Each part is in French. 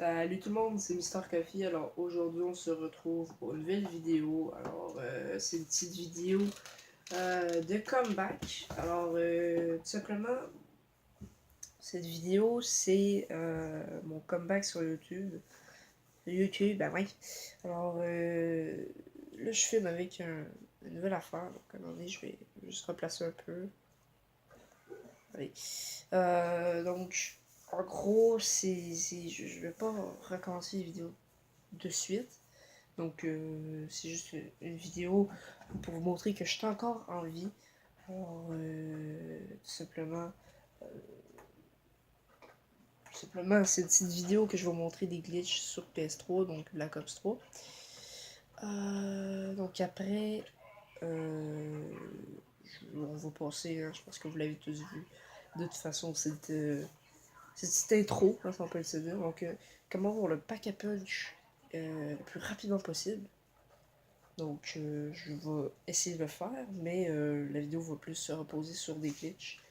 Salut tout le monde, c'est Mister Coffee. Alors aujourd'hui on se retrouve pour une nouvelle vidéo. Alors c'est une petite vidéo de comeback. Alors tout simplement cette vidéo c'est mon comeback sur YouTube. Ben oui. Alors là je filme avec une nouvelle affaire. Donc à un moment donné je vais juste replacer un peu. Allez. Donc en gros je vais pas recommencer les vidéos de suite. Donc c'est juste une vidéo pour vous montrer que je suis encore en vie. Alors tout simplement c'est une petite vidéo que je vais vous montrer des glitches sur PS3, donc Black Ops 3. Donc après, on va passer, hein, je pense que vous l'avez tous vu. De toute façon, cette petite intro, hein, si on peut le dire. Donc comment avoir le pack à punch le plus rapidement possible. Donc je vais essayer de le faire, mais la vidéo va plus se reposer sur des glitches.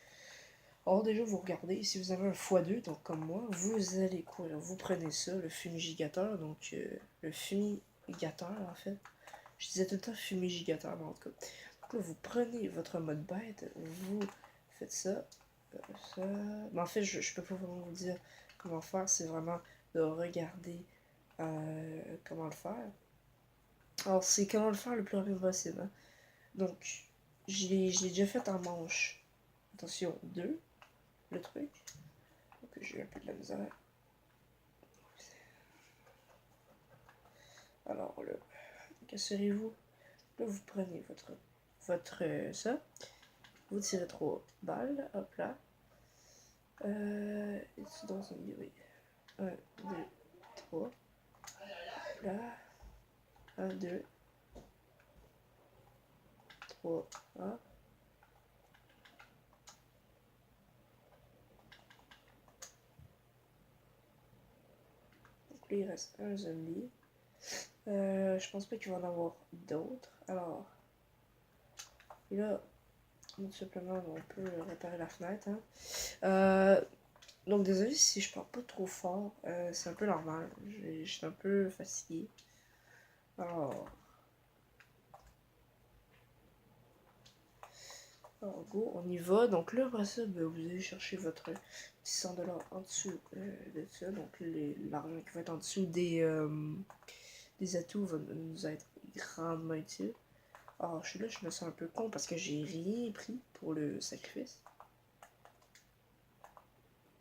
Alors déjà vous regardez, si vous avez un x2, donc comme moi, vous allez quoi là? Vous prenez ça, le fumigigateur, donc le fumigateur en fait. Je disais tout le temps fumigigateur, mais en tout cas. Donc là vous prenez votre mode bête, vous faites ça, ça. Mais en fait je peux pas vraiment vous dire comment faire, c'est vraiment de regarder comment le faire. Alors, c'est comment le faire le plus rapidement possible. Hein. Donc, je l'ai déjà fait en manche. Attention, 2, le truc. Donc, j'ai un peu de la misère. Alors, là, assurez-vous. Là, vous prenez votre ça. Vous tirez 3 balles. Hop là. Et c'est dans un oui. 1, 2, 3. Là. 1, 2, 3. Hop. Donc là, il reste un zombie. Je pense pas qu'il va en avoir d'autres. Alors, là, tout simplement, on peut réparer la fenêtre. Hein. Donc, désolé si je parle pas trop fort. C'est un peu normal. Je suis un peu fatigué. Alors, go, on y va. Donc là, après ça, ben, vous allez chercher votre 600$ en dessous de ça. Donc, l'argent qui va être en dessous des atouts va nous être grandement utile. Alors, je suis là, je me sens un peu con parce que j'ai rien pris pour le sacrifice.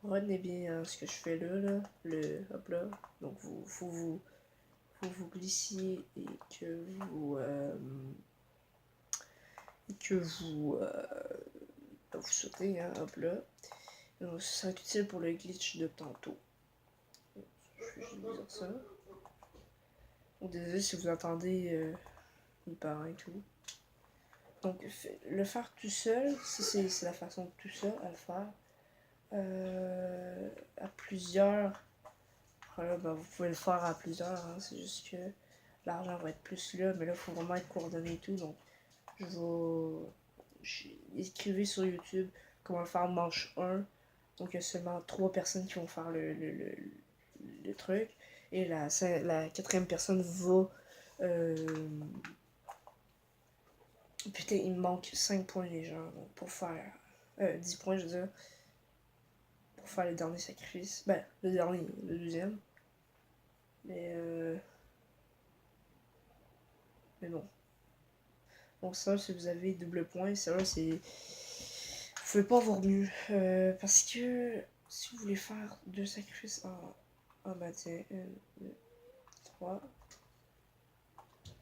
Retenez bien ce que je fais là, hop là. Donc vous glissiez et que vous sautez, hein, hop là. Donc, ça sera utile pour le glitch de tantôt. Je vais juste dire ça. Donc désolé si vous entendez mes parents et tout. Donc le faire tout seul, c'est la façon tout seul à le faire. À plusieurs. Voilà, ben, vous pouvez le faire à plusieurs, hein, c'est juste que l'argent va être plus là, mais là il faut vraiment être coordonné et tout, donc écrivez sur YouTube comment le faire en manche 1, donc il y a seulement 3 personnes qui vont faire le truc, et la 4e personne va... Putain, il me manque 5 points les gens, donc pour faire... 10 points je veux dire, pour faire le dernier sacrifice, ben le deuxième. Mais bon. Donc ça, si vous avez double point, ça là, c'est... Vous pouvez pas avoir mieux. Parce que si vous voulez faire 2 sacrifices en matin, 1, 2, 3...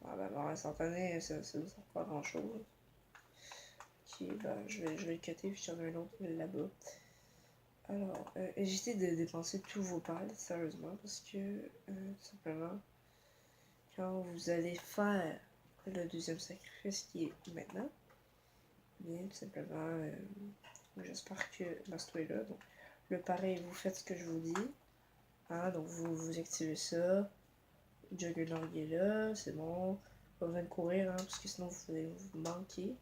Ah ben, bon, instantané, ça ne sert pas grand chose. Ok, ben, je vais le cutter, puis j'en ai un autre là-bas. Alors, évitez de dépenser tous vos balles, sérieusement, parce que, tout simplement, quand vous allez faire le deuxième sacrifice qui est maintenant, bien, tout simplement, j'espère que Masto est là. Donc, le pareil, vous faites ce que je vous dis. Hein, donc, vous activez ça. Juggernaut est là, c'est bon. Pas besoin de courir, hein, parce que sinon vous allez vous manquer.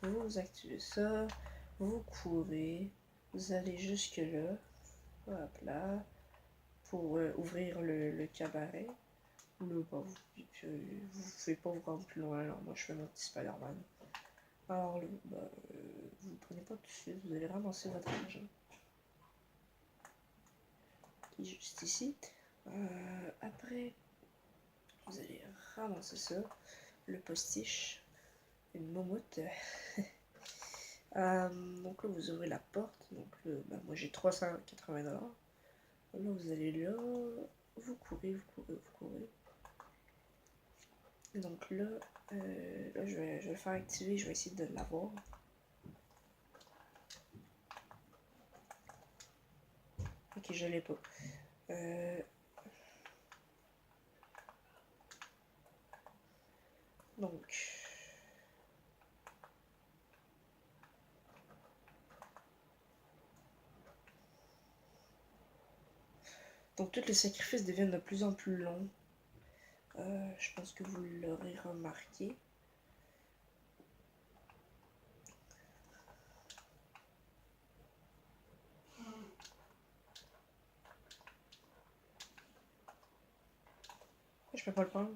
Vous activez ça. Vous courez. Vous allez jusque là. Hop là. pour ouvrir le cabaret. Là, bah, vous pouvez pas vous rendre plus loin. Alors, moi, je fais mon petit Spider-Man. Alors là, bah, vous prenez pas tout de suite, vous allez ramasser votre argent. Qui est juste ici. Après, vous allez ramasser ça. Le postiche. Une momoute. Donc là, vous ouvrez la porte. Donc là, bah, moi j'ai 380$. Là, vous allez là. Vous courez, vous courez, vous courez. Et donc là, je vais le faire activer. Je vais essayer de l'avoir. Ok, je l'ai pas. Donc. Donc tous les sacrifices deviennent de plus en plus longs. Je pense que vous l'aurez remarqué. Je peux pas le prendre.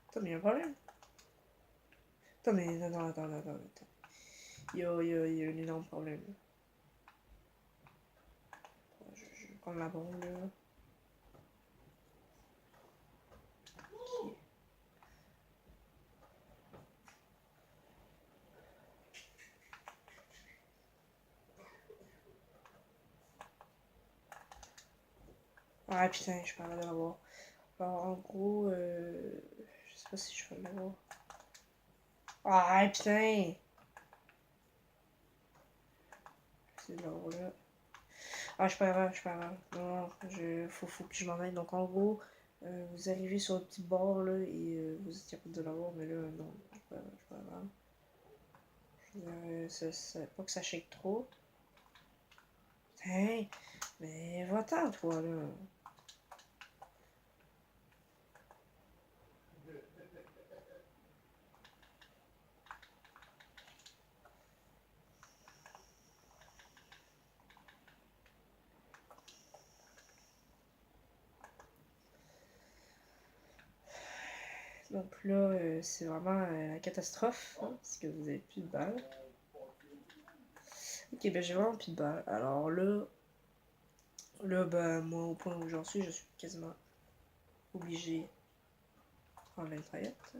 Attends, mais il y a un problème. Attends, mais non, attends. Il y a un énorme problème. Je vais prendre la bombe là. Ah putain, je peux pas l'avoir. Alors en gros, je sais pas si je peux l'avoir. Ah putain! C'est là. Ah, je suis pas grave. Non, faut que je m'en aille. Donc en gros, vous arrivez sur le petit bord là et vous êtes capable de l'avoir, mais là, non, je suis pas grave. Je veux dire, pas que ça shake trop. Hey, mais va-t'en toi là. Donc là, c'est vraiment la catastrophe, hein, parce que vous avez plus de balles. Ok, ben j'ai vraiment plus de balles. Alors là, ben moi au point où j'en suis, je suis quasiment obligé de prendre la mitraillette.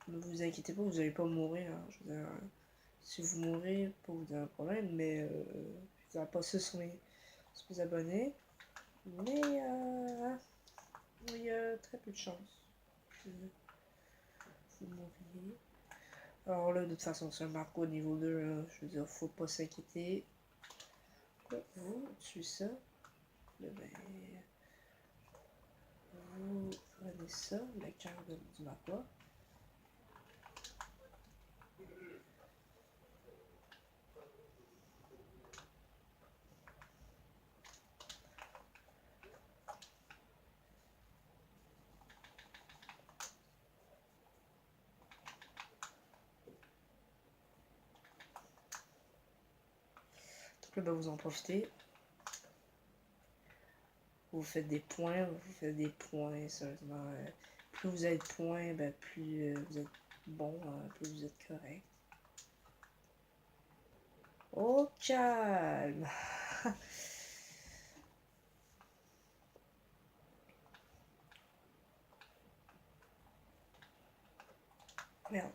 Ne vous inquiétez pas, vous allez pas mourir. Hein. Je veux dire, si vous mourrez, pas vous avez un problème, mais vous allez passer sur mes abonnés. Mais il y a très peu de chances que vous mourriez. Alors là, de toute façon, c'est un marco au niveau 2, là. Je veux dire, faut pas s'inquiéter. Vous tuez ça. Là, ben, vous prenez ça, la carte du marco. Donc là, ben, vous en profitez. Vous faites des points, sérieusement. Plus vous avez de points, ben, plus vous êtes bon, plus vous êtes correct. Au calme! Merde.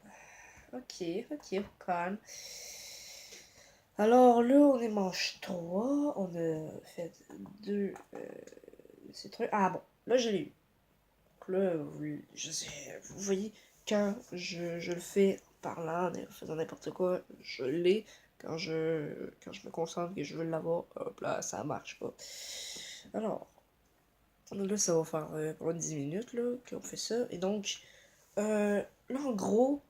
Ok, au calme. Alors là, on est manche 3. On a fait 2 ces trucs. Ah bon, là je l'ai eu. Donc là, vous voyez, quand je le fais en parlant, en faisant n'importe quoi, je l'ai. Quand je me concentre et je veux l'avoir, hop là, ça marche pas. Alors, là, ça va faire pour 10 minutes là, qu'on fait ça. Et donc, là, en gros,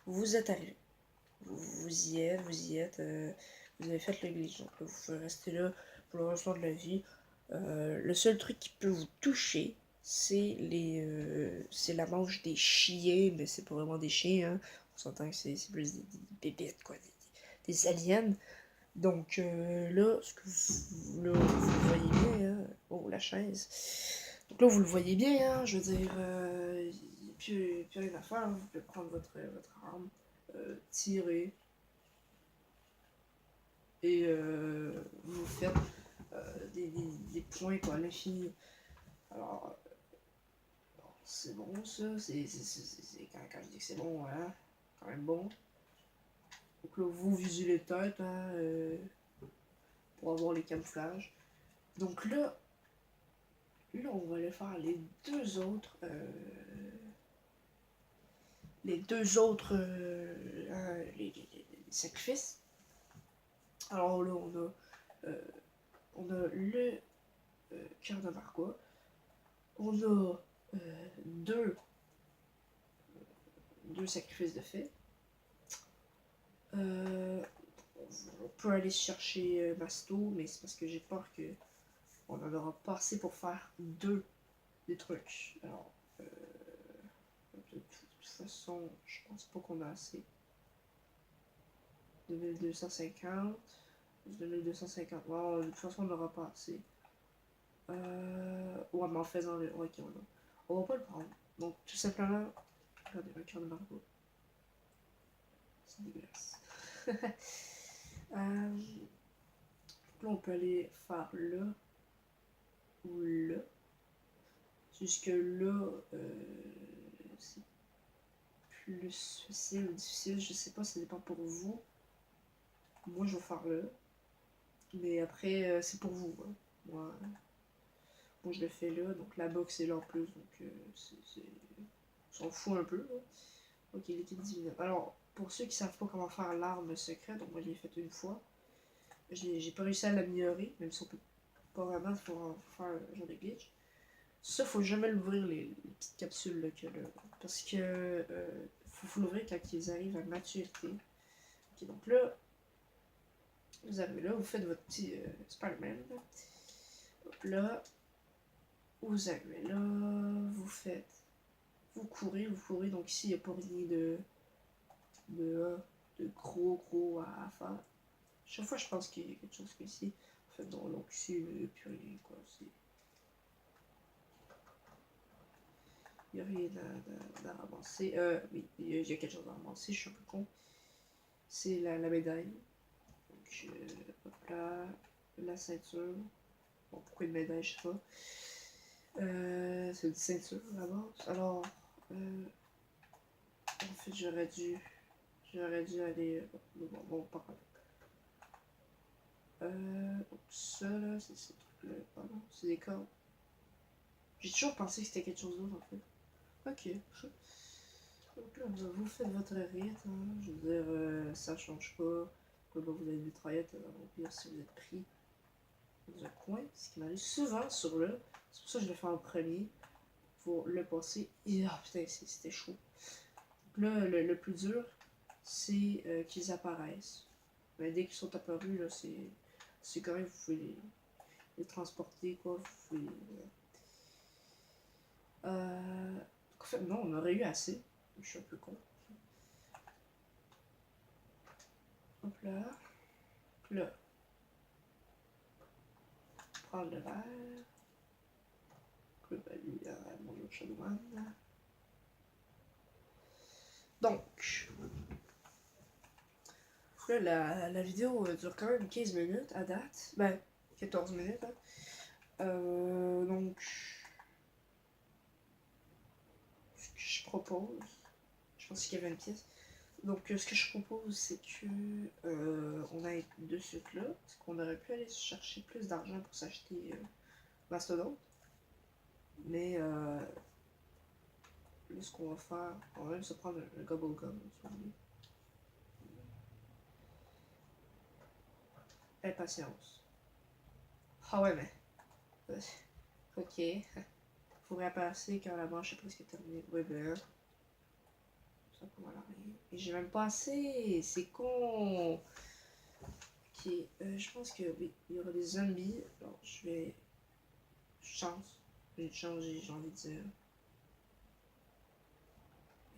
vous êtes arrivé. Vous y êtes, vous avez fait le glitch. Donc, là, vous pouvez rester là pour le restant de la vie. Le seul truc qui peut vous toucher, c'est c'est la manche des chiens, mais c'est pas vraiment des chiens, hein. On s'entend que c'est plus des bébêtes, quoi, des aliens. Donc là, ce que là, vous voyez bien, hein? Oh, la chaise. Donc là, vous le voyez bien, hein? Je veux dire, il n'y a plus rien à faire. Vous pouvez prendre votre arme, tirer, et vous faites des points quoi, à l'infini. Alors, c'est bon ça, quand je dis que c'est bon, hein, quand même bon. Donc là, vous visez les têtes, hein, pour avoir les camouflages. Donc là, on va aller faire les deux autres les sacrifices. Alors là, on a le cœur de Marco. On a deux, deux sacrifices de fait. On peut aller chercher Masto, mais c'est parce que j'ai peur que on en aura pas assez pour faire deux des trucs. Alors, de toute façon, je pense pas qu'on a assez. 2250. 2250. Bon, de toute façon, on n'aura pas assez. Ouais, mais en faisant le. Ouais, ok, on va pas le prendre. Donc, tout simplement, regardez, un cœur de Margot. C'est dégueulasse. Là, on peut aller faire là ou là. Jusque là, c'est plus facile ou difficile, je sais pas, ça dépend pour vous. Moi, je vais faire là. Mais après, c'est pour vous. Hein. Moi, je le fais là. Donc la box est là en plus. Donc, on s'en fout un peu. Là. Ok, l'équipe divine. Alors, pour ceux qui savent pas comment faire l'arme secrète, donc moi, je l'ai faite une fois. J'ai pas réussi à l'améliorer, même si on peut pas vraiment faire genre de glitch. Ça, faut jamais l'ouvrir, les petites capsules là, que là, parce que faut l'ouvrir quand ils arrivent à maturité. Ok, donc là, vous arrivez là, vous faites votre petit Spider-Man. Là, vous arrivez là, vous faites. Vous courez, donc ici, il n'y a pas rien de gros à faire. Chaque fois, je pense qu'il y a quelque chose qu'ici. En fait, non, donc ici, il n'y a plus rien, quoi. Il n'y a rien à ramasser. Oui, il y a quelque chose à ramasser, je suis un peu con. C'est la médaille. Donc, hop là, la ceinture. Bon, pourquoi une médaille, je sais pas. C'est une ceinture à la base. Alors, en fait, j'aurais dû aller. Bon, pas grave. Ça là, c'est ces trucs-là. Pardon, c'est des cordes. J'ai toujours pensé que c'était quelque chose d'autre en fait. Ok. Donc là, vous faites votre rite. Hein. Je veux dire, ça change pas. Quoi, bah, vous avez une mitraillette, au pire si vous êtes pris dans un coin, ce qui m'arrive souvent sur le. C'est pour ça que je le fais en premier. Pour le passer. Et ah putain, c'était chaud. Donc là, le plus dur, c'est qu'ils apparaissent. Mais dès qu'ils sont apparus, là, c'est correct, vous pouvez les transporter, quoi. Vous pouvez. En fait, non, on aurait eu assez. Je suis un peu con. Hop là. Là. Prendre le verre. Le lui, mon autre Shadowman. Donc. Là, la vidéo dure quand même 15 minutes à date. Ben, 14 minutes. Hein. Donc. Ce que je propose. Je pense qu'il y avait une pièce. Donc, ce que je propose, c'est que on aille de suite là, parce qu'on aurait pu aller chercher plus d'argent pour s'acheter Mastodon. Mais là, ce qu'on va faire, on va même se prendre le Gobble Gum. Impatience. Ah ouais, mais. Ok. Faut réappasser quand la manche est presque terminée. Ouais, ben. Ça pour rien. Et j'ai même pas assez. C'est con. Ok. Je pense que oui, il y aura des zombies. Alors, je vais. Chance. J'ai changé, j'ai envie de dire.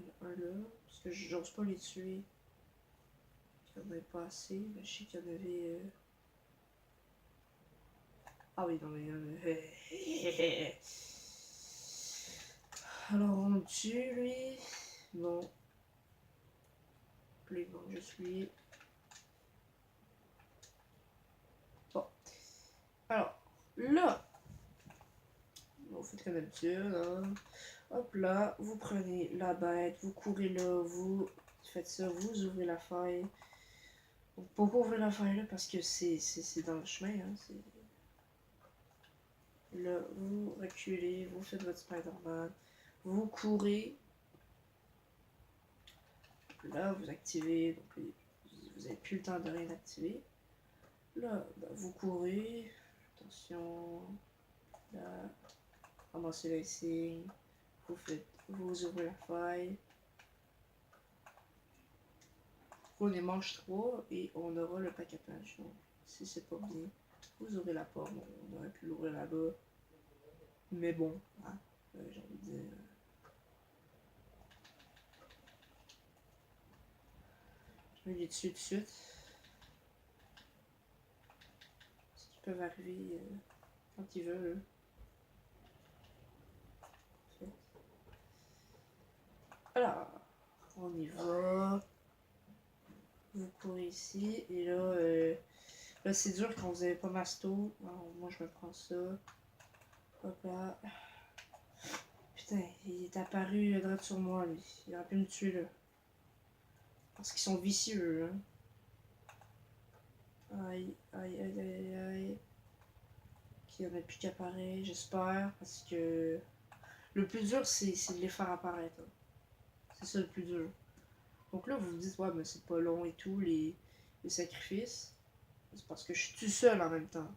Il y en a un là. Parce que j'ose pas les tuer. qu'il n'y en avait pas assez, mais je sais qu'il y en avait... Ah oui, non mais... Alors on le tue lui. Non. Lui, non, juste lui. Bon. Alors, là, vous faites comme d'habitude, hein. Hop là, vous prenez la bête, vous courez là, vous faites ça, vous ouvrez la faille. Donc pourquoi ouvrir la faille là? Parce que c'est dans le chemin, hein. Là, vous reculez, vous faites votre Spider-Man, vous courez. Là, vous activez, donc vous n'avez plus le temps de rien activer. Là, bah, vous courez. Attention. Là, ramassez le signe. Vous ouvrez la faille. On les mange 3 et on aura le pack à punch. Donc, si c'est pas bien, vous ouvrez la porte. Bon, on aurait pu l'ouvrir là-bas. Mais bon, hein, j'ai envie de dire. Je vais les dessus tout de suite. Parce qu'ils peuvent arriver quand ils veulent. Alors, on y va. Vous courez ici. Et là, là c'est dur quand vous n'avez pas masto. Alors, moi, je me prends ça. Hop là. Putain, il est apparu droit sur moi, lui. Il aurait pu me tuer, là. Parce qu'ils sont vicieux, hein. Aïe, aïe, aïe, aïe, aïe. Qu'il n'y en a plus qu'apparaît, j'espère. Parce que le plus dur, c'est de les faire apparaître. Hein. C'est ça le plus dur. Donc là, vous vous dites, ouais, mais c'est pas long et tout, les sacrifices. C'est parce que je suis tout seul en même temps.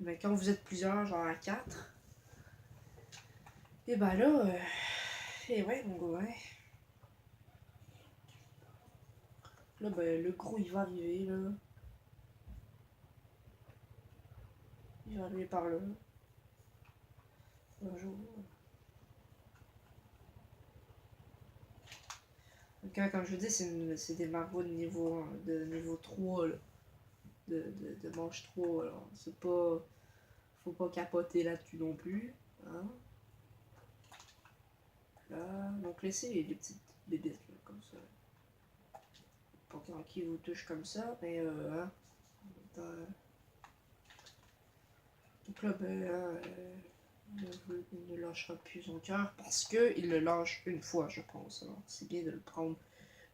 Mais quand vous êtes plusieurs, genre à 4, et ben là, et ouais, mon gars, ouais. Là, ben, le gros, il va arriver, là. Il va arriver par là. Bonjour. Donc, comme je vous dis, c'est des marauds de niveau 3, là. De manche 3, alors c'est pas... Faut pas capoter là-dessus non plus, hein. Là, donc laissez les petites bébites, là, comme ça. Pas qui vous touche comme ça, mais hein. Donc là, ben, il ne lâchera plus son cœur parce qu'il le lâche une fois, je pense. Alors, c'est bien de le prendre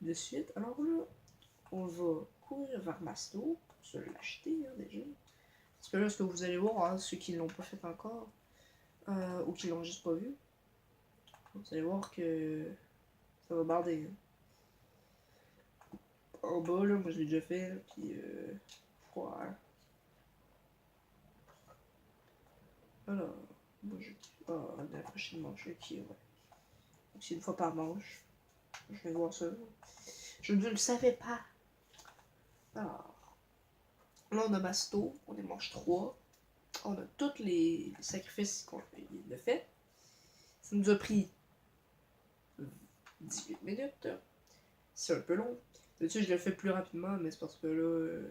de suite. Alors là, on va courir vers Masto pour se l'acheter, hein, déjà. Parce que là, ce que vous allez voir, hein, ceux qui ne l'ont pas fait encore, ou qui l'ont juste pas vu, vous allez voir que ça va barder. Hein. En bas, là, moi je l'ai déjà fait, puis ouais. Alors, moi je... Ah, la prochaine manche, ok, ouais. Donc c'est une fois par manche. Je vais voir ça. Je ne le savais pas. Alors, là on a Masto, on est manche 3. On a tous les sacrifices qu'on a fait. Ça nous a pris 18 minutes. C'est un peu long. D'habitude, je le fais plus rapidement, mais c'est parce que là,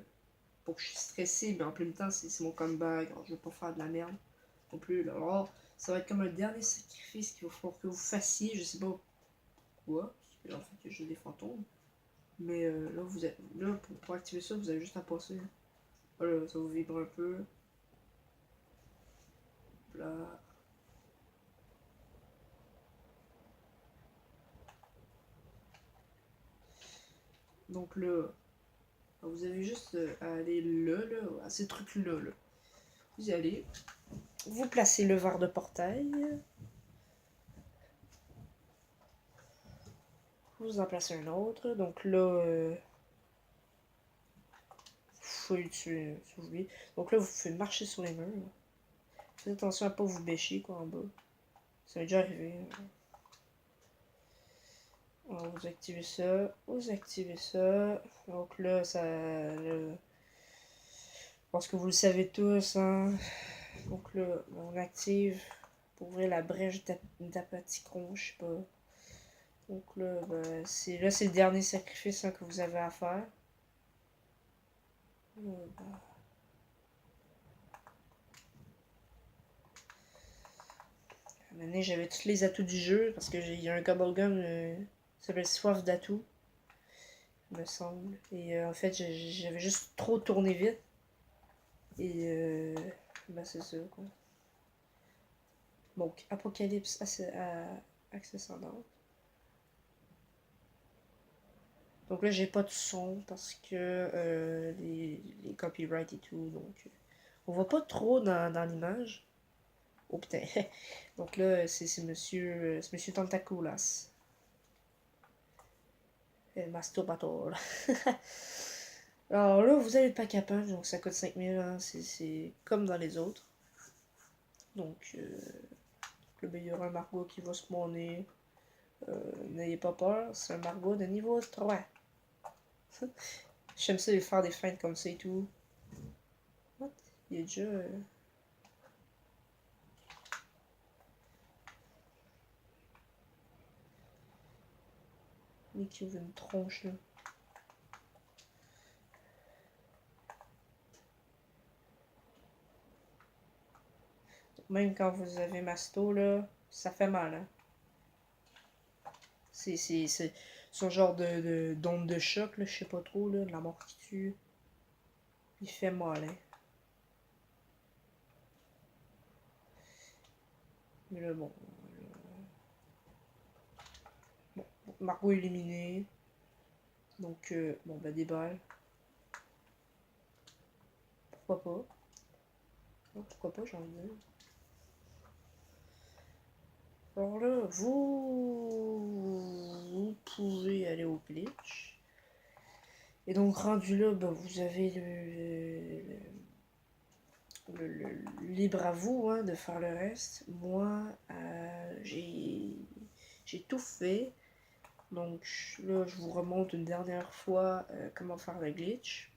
pour que je suis stressé, mais en même temps, c'est mon comeback. Alors, je veux pas faire de la merde non plus. Là. Alors, ça va être comme un dernier sacrifice qu'il va falloir que vous fassiez. Je sais pas pourquoi, parce que en fait, j'ai des fantômes. Mais là, vous êtes, là pour activer ça, vous avez juste à passer. Voilà, ça vous vibre un peu. Là. Donc là, vous avez juste à aller là, à ces trucs-là. Là. Vous y allez. Vous placez le verre de portail. Vous en placez un autre. Donc là, vous pouvez le tuer si vous voulez. Donc là, vous pouvez marcher sur les murs. Faites attention à pas vous bêcher quoi en bas. Ça m'est déjà arrivé. Alors, vous activez ça. Vous activez ça. Donc là, ça... je pense que vous le savez tous. Hein. Donc là, on active pour ouvrir la brèche d'apaticron, je sais pas. Donc là, ben, c'est le dernier sacrifice hein, que vous avez à faire. Ben, à un moment donné, j'avais tous les atouts du jeu parce que il y a un Gobblegum qui s'appelle Soif d'atouts, me semble. Et en fait, j'avais juste trop tourné vite. Et ben c'est ça quoi. Donc, Apocalypse accessoire. Donc là, j'ai pas de son parce que les copyrights et tout. Donc, on voit pas trop dans l'image. Oh putain. Donc là, c'est monsieur Tentacoulas. El Masturbator. Alors là, vous avez le pack à punch, donc ça coûte 5000. Hein, c'est comme dans les autres. Donc, il y aura un Margot qui va se spawner. N'ayez pas peur, c'est un Margot de niveau 3. J'aime ça les faire des feintes comme ça et tout. What? Il est déjà. Lui qui ouvre une tronche là. Même quand vous avez Masto là, ça fait mal. Hein. C'est son genre d'onde de choc, là, je sais pas trop, là, de la mort qui tue. Il fait mal, hein. Mais là, bon. Bon, Margot éliminée. Donc, bon, bah, des balles. Pourquoi pas? Non, pourquoi pas, j'ai envie de dire. Alors là, vous pouvez aller au glitch. Et donc, rendu là, bah, vous avez le libre à vous hein, de faire le reste. Moi, j'ai tout fait. Donc là, je vous remonte une dernière fois comment faire le glitch.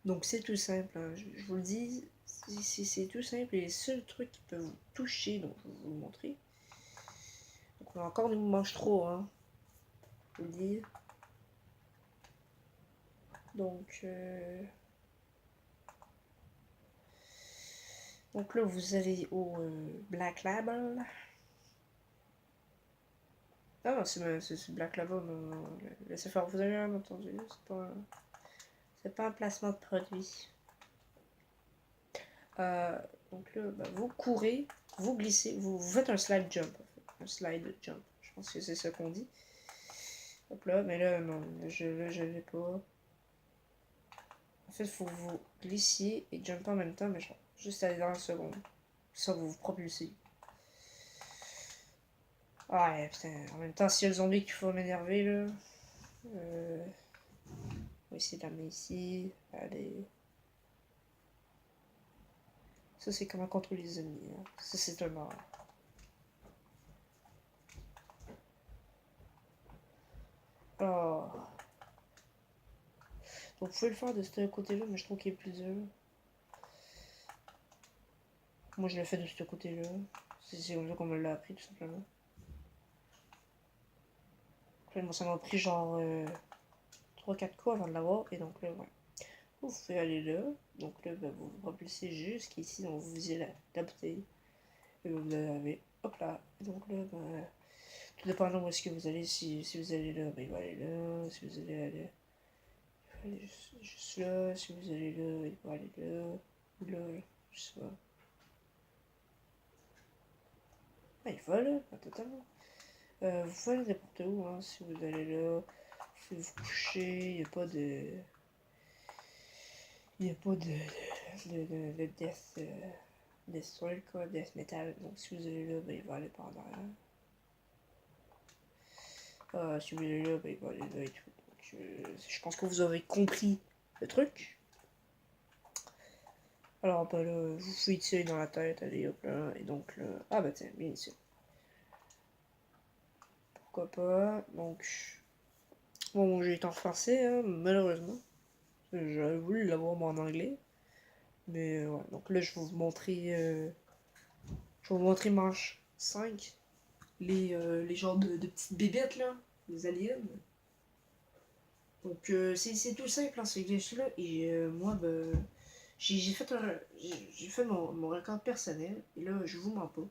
Donc c'est tout simple, hein. Je vous le dis, c'est tout simple. Et les seuls trucs qui peuvent vous toucher, donc je vais vous le montrer. Donc là encore, il nous mange trop, hein. Je vous le dis. Donc là, vous allez au Black Label. Ah non, c'est Black Label, non. Laissez faire, vous avez rien entendu. C'est pas un placement de produit. Euh, donc là, bah, vous courez, vous glissez, vous faites un slide jump. En fait. Un slide jump. Je pense que c'est ça qu'on dit. Hop là, mais là, non, je l'ai pas. En fait, il faut que vous glissiez et jumper en même temps, mais genre, juste aller dans la seconde. Ça, vous vous propulsez. Ouais, putain, en même temps, s'il y a le zombie qu'il faut m'énerver, là. On va essayer de l'amener ici. Allez. Ça, c'est comment contrôler les ennemis. Hein. Ça, c'est un art. Oh. Donc, vous pouvez le faire de ce côté-là, mais je trouve qu'il est plus dur. Moi, je l'ai fait de ce côté-là. C'est comme ça qu'on me l'a appris, tout simplement. Moi, ça m'a pris genre 3-4 coups avant de l'avoir. Et donc là, ouais. Vous pouvez aller là. Donc là, ben, vous vous propulsez jusqu'ici. Donc vous visez la bouteille. Et ben, vous l'avez. Hop là. Et donc là, ben, tout dépendant où est-ce que vous allez. Si vous allez là, ben, il va aller là. Si vous allez aller. Il va aller juste là. Si vous allez là, il va aller là. Ou là, je sais pas. Ah, il va là, pas totalement. Vous pouvez aller n'importe où, hein, si vous allez là. Vous vous couchez, il n'y a pas de. Il n'y a pas de death. Destroy quoi, death metal. Donc si vous allez là, ben, il va aller par derrière. Si vous allez là, ben, il va aller là et tout. Donc, je pense que vous avez compris le truc. Alors ben là, vous faites tirer dans la tête, allez hop là, et donc là. Ah bah tiens, bien ici. Pourquoi pas. Donc. Bon, j'ai été en français, hein, malheureusement. J'aurais voulu l'avoir en anglais. Mais ouais, donc là je vais vous montrer. Je vais vous montrer manche 5. les genres de petites bébêtes là, les aliens. Donc c'est tout simple hein, ce glitch-là. Et moi, ben, j'ai fait mon record personnel. Et là, je vous mens pas.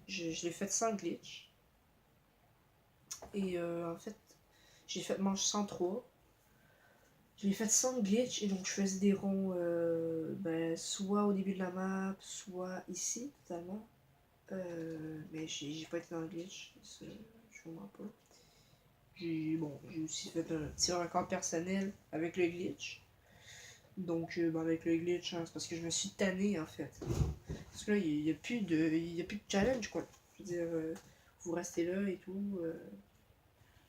Je l'ai fait sans glitch. Et en fait, j'ai fait manche 103. Je l'ai fait sans glitch. Et donc, je faisais des ronds ben, soit au début de la map, soit ici, totalement. Mais j'ai pas été dans le glitch. Ça, je vous mens pas. J'ai aussi fait un petit record personnel avec le glitch. Donc, ben, avec le glitch, hein, c'est parce que je me suis tanné en fait. Parce que là, il n'y a, plus de challenge quoi. Je veux dire, vous restez là et tout.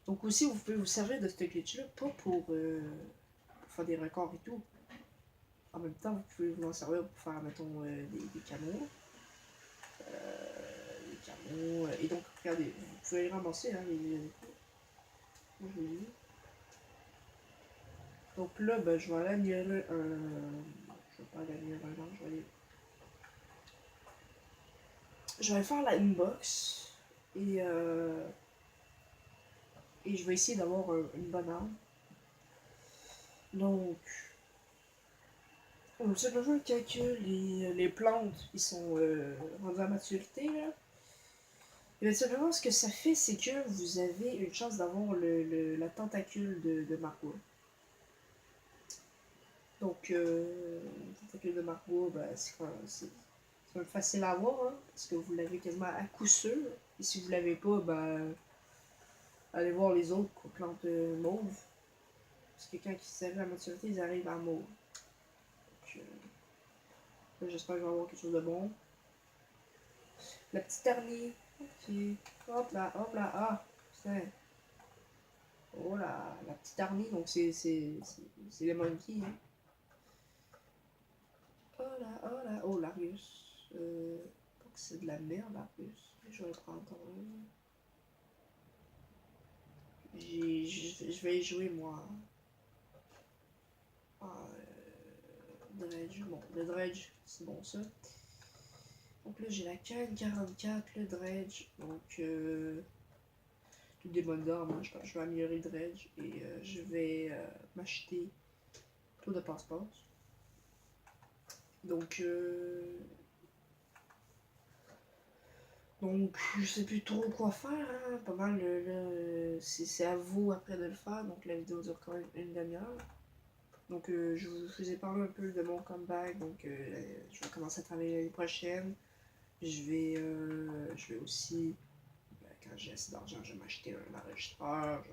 Donc, aussi, vous pouvez vous servir de ce glitch-là, pas pour faire des records et tout. En même temps, vous pouvez vous en servir pour faire, mettons, des camos. Des camos. Et donc, regardez, vous pouvez les ramasser, hein, les moi, je l'ai. Donc là, ben, je vais aller améliorer un. Je vais pas aller améliorer un arbre, je vais faire la inbox. Et je vais essayer d'avoir une bonne arme. Donc, c'est le jeu que les plantes ils sont rendues à maturité. Là. Et bien, simplement, ce que ça fait, c'est que vous avez une chance d'avoir la tentacule de Margot. Donc, la tentacule de Margot, ben, c'est facile à avoir, hein, parce que vous l'avez quasiment à coup sûr. Et si vous l'avez pas, ben, allez voir les autres plantes mauves. Parce que quand ils s'arrivent à maturité, ils arrivent à mauve. Donc, j'espère que je vais avoir quelque chose de bon. La petite dernière. Ok. Hop là, ah, putain. Oh là, la petite armée, donc c'est les monkeys. Hein. Oh là, oh l'Arius. Pas que c'est de la merde, l'Arius. Je vais prendre encore un. Je vais y jouer moi. Ah, Dredge, bon, le Dredge, c'est bon ça. Donc là j'ai la canne 44, le Dredge, donc toutes des bonnes armes, hein. Je vais améliorer le Dredge et je vais m'acheter tout de passe-passe. Donc je sais plus trop quoi faire, hein. Pas mal, c'est à vous après de le faire, donc la vidéo dure quand même une demi-heure. Donc je vous faisais parler un peu de mon comeback, donc je vais commencer à travailler l'année prochaine. Je vais aussi, quand j'ai assez d'argent, je vais m'acheter un enregistreur,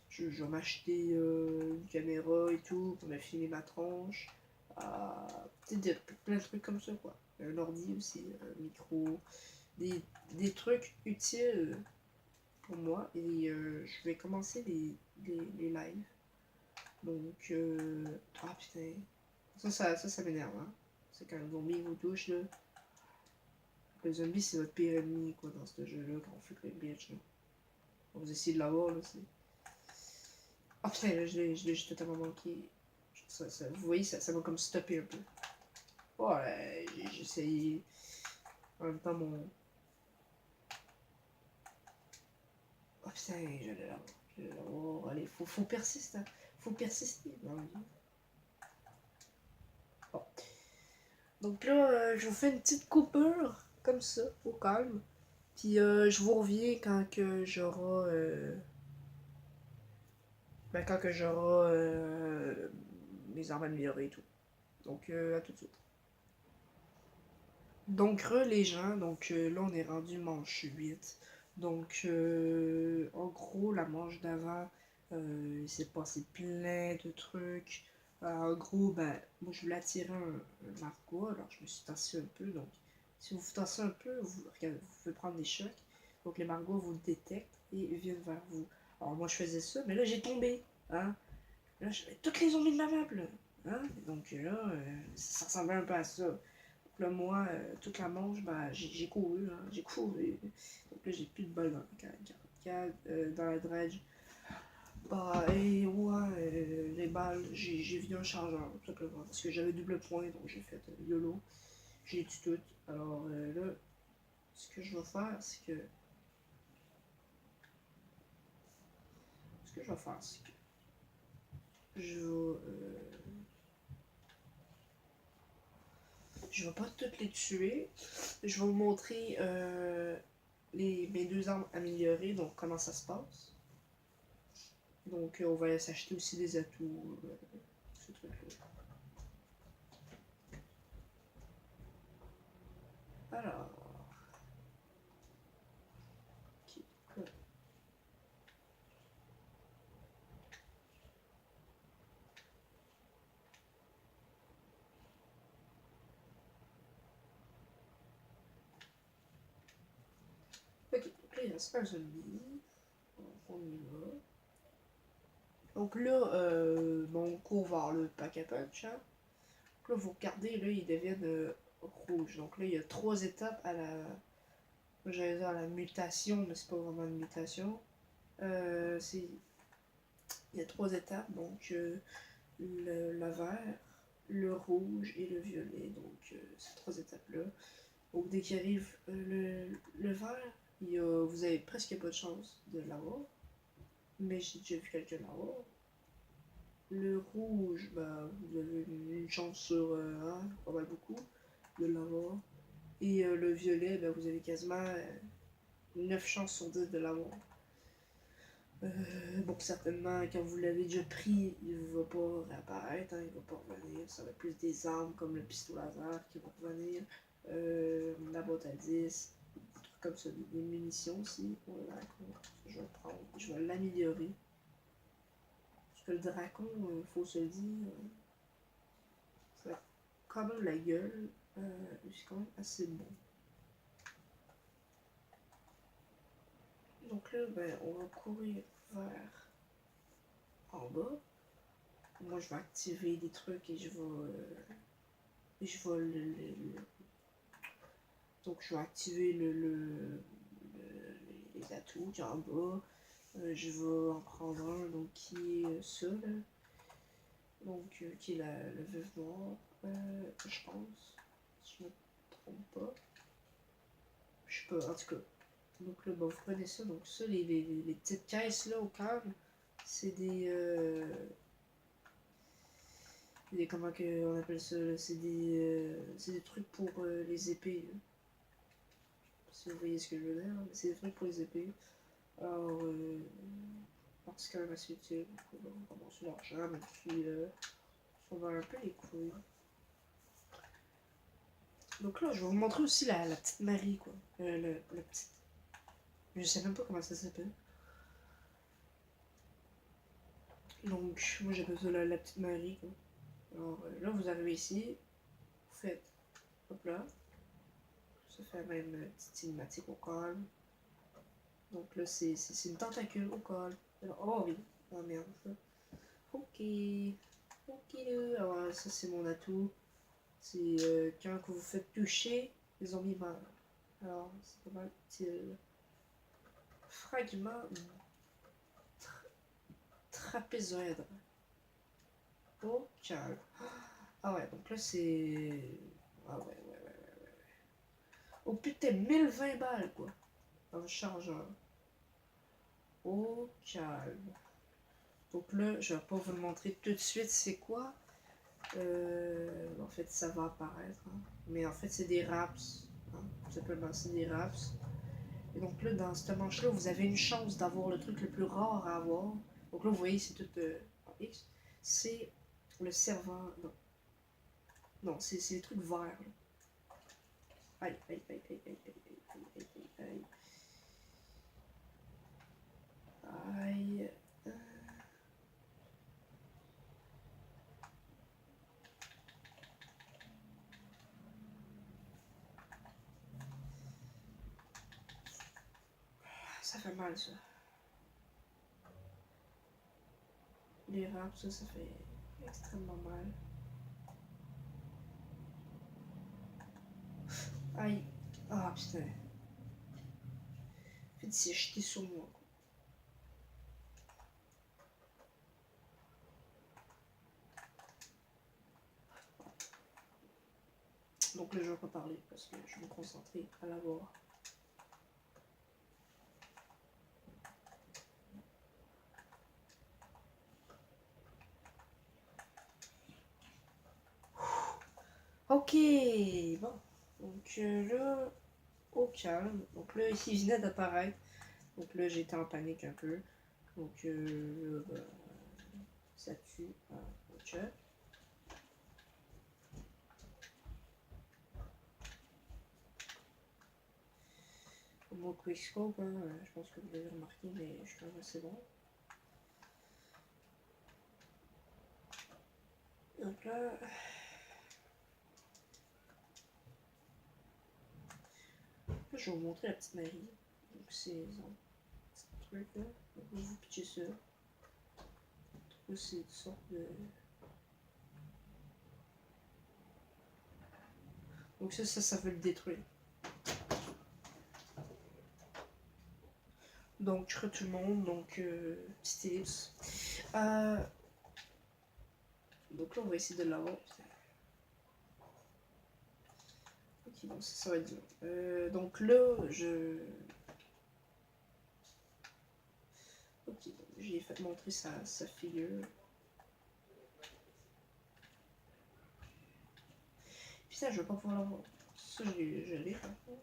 je vais m'acheter une caméra et tout pour me filmer ma tronche. Plein de trucs comme ça quoi. Un ordi aussi, un micro, des trucs utiles pour moi. Et je vais commencer les lives. Donc, ah putain, ça m'énerve. Hein. C'est quand un zombie vous touche là. Le zombie c'est votre pire ennemi quoi dans ce jeu là quand on fait que les bitch là. Vous essayez de l'avoir là, c'est. Ah putain, là, je l'ai totalement manqué. Vous voyez, ça m'a comme stoppé un peu. Ouais, j'ai essayé. En même temps, mon. Oh putain, je l'ai l'avoir. Allez, faut persister. Faut persister dans la vie. Bon. Donc là, je vous fais une petite coupure, comme ça, au calme. Puis je vous reviens quand que j'aurai. Quand que j'aurai mes armes améliorées et tout. Donc à tout de suite. Donc les gens, donc là on est rendu manche 8. Donc en gros la manche d'avant, il s'est passé plein de trucs. En gros, ben, moi je voulais attirer un Margot, alors je me suis tassé un peu. Donc si vous vous tassez un peu, regardez, vous pouvez prendre des chocs. Donc les Margots vous détectent et viennent vers vous. Alors moi je faisais ça, mais là j'ai tombé. Hein? Là j'avais toutes les zombies de la map. Là. Hein? Donc là, ça ressemblait un peu à ça. Là, moi, toute la manche, bah, j'ai couru, hein, j'ai couru. Donc là, j'ai plus de balles dans la dredge. Bah, et ouais, les balles, j'ai vu un chargeur, tout simplement. Parce que j'avais double point, donc j'ai fait YOLO. J'ai tué tout. Alors là, ce que je vais faire, c'est que... Ce que je vais faire, c'est que... Je vais pas toutes les tuer. Je vais vous montrer mes deux armes améliorées, donc comment ça se passe. Donc on va s'acheter aussi des atouts, ce truc-là. Alors... Ok. Ok, donc là il reste un zombie. Donc on y va. Donc là, on court vers le pack à punch. Hein. Donc là, vous regardez, là, ils deviennent rouges. Donc là, il y a 3 étapes à la... J'allais dire à la mutation, mais c'est pas vraiment une mutation. Il y a 3 étapes, donc le vert, le rouge et le violet. Donc ces 3 étapes-là. Donc dès qu'il arrive le vert, vous avez presque pas de chance de l'avoir. Mais j'ai déjà vu quelqu'un l'avoir. Le rouge, bah, vous avez une chance sur pas mal beaucoup de l'avoir. Et le violet, bah, vous avez quasiment 9 chances sur 10 de l'avoir. Bon, certainement, quand vous l'avez déjà pris, il ne va pas réapparaître, hein, il ne va pas revenir. Ça va être plus des armes comme le pistolet laser qui vont revenir, la boîte à 10, des trucs comme ça, des munitions aussi pour le dracon. Je vais le prendre, je vais l'améliorer. Parce que le dracon, faut se le dire, ça a quand même la gueule, c'est quand même assez bon. Donc là, ben, on va courir vers en bas. Moi, je vais activer des trucs et je vais donc je vais activer les atouts qui est en bas. Je vais en prendre un donc qui est ça là. Donc qui est le veuve noir, je pense. Si je me trompe pas. Je sais pas, en tout cas. Donc là, ben, vous prenez ça. Donc ça, les petites caisses là au calme, c'est comment que on appelle ça là? C'est des trucs pour les épées. Là. Si vous voyez ce que je veux dire, c'est des trucs pour les épées. Alors, c'est quand même assez utile. On commence l'argent, mais puis on va un peu les couilles. Donc là, je vais vous montrer aussi la petite Marie, quoi. La petite. Je sais même pas comment ça s'appelle. Donc, moi j'appelle ça la petite Marie, quoi. Alors là, vous arrivez ici, vous faites, hop là, ça fait même petite cinématique au calme. Donc là, c'est une tentacule au calme. Oh oui, oh merde, ça. Ok, ok là, alors ça c'est mon atout. C'est quand vous faites toucher, les zombies meurent. Alors, c'est pas mal utile. Fragment trapézoèdre. Oh, calme. Ah ouais, donc là c'est... Ah ouais. Oh putain, 1020 balles quoi. Dans le chargeur. Oh, calme. Donc là, je vais pas vous le montrer tout de suite c'est quoi. En fait, ça va apparaître. Hein. Mais en fait, c'est des raps. Hein. Tout simplement, c'est des raps. Et donc là, dans cette manche-là, vous avez une chance d'avoir le truc le plus rare à avoir. Donc là, vous voyez, c'est tout en X. C'est le serveur. Non. Non, c'est les trucs verts. Là. Aïe. Aïe. Ça fait mal, ça. Les raps, ça fait extrêmement mal. Aïe. Ah, putain. En fait, il s'est jeté sur moi. Donc là, je vais pas parler parce que je vais me concentrer à l'avoir. Ok, bon. Donc là, au calme. Donc là, ici, il venait d'apparaître. Donc là, j'étais en panique un peu. Donc là, bah, ça tue. Ok. Mon quickscope, hein, je pense que vous l'avez remarqué, mais je suis quand même assez bon. Donc là, je vais vous montrer la petite Marie. Donc c'est un petit truc là. Donc vous pitchez ça. Donc c'est une sorte de. Donc ça veut le détruire. Donc je tout le monde, donc petit tips. Donc là on va essayer de l'avoir. Ok, bon ça va être dur. Donc là ok, j'ai fait montrer sa figure. Putain, je veux pas pouvoir l'avoir. Ça je l'ai par contre.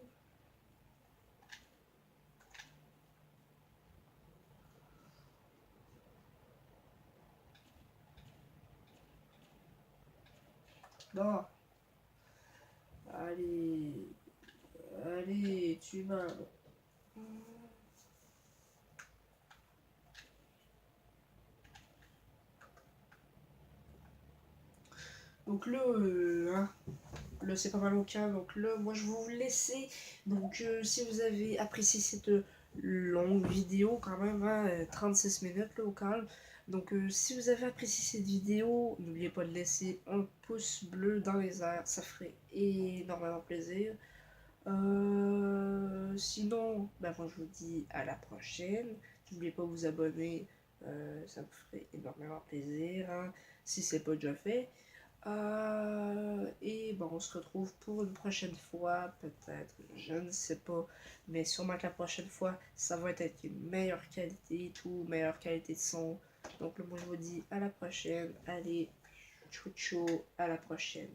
Bon. Allez. Allez, tu m'as. Donc là, hein, là c'est pas mal au calme. Donc là, moi je vais vous laisser. Donc si vous avez apprécié cette longue vidéo quand même, hein, 36 minutes là au calme. Donc si vous avez apprécié cette vidéo, n'oubliez pas de laisser un pouce bleu dans les airs, ça ferait énormément plaisir. Sinon, ben moi je vous dis à la prochaine. N'oubliez pas de vous abonner, ça me ferait énormément plaisir, hein, si c'est pas déjà fait. Et bon, on se retrouve pour une prochaine fois, peut-être, je ne sais pas, mais sûrement que la prochaine fois, ça va être avec une meilleure qualité et tout, meilleure qualité de son. Donc moi je vous dis à la prochaine, allez, ciao ciao, à la prochaine.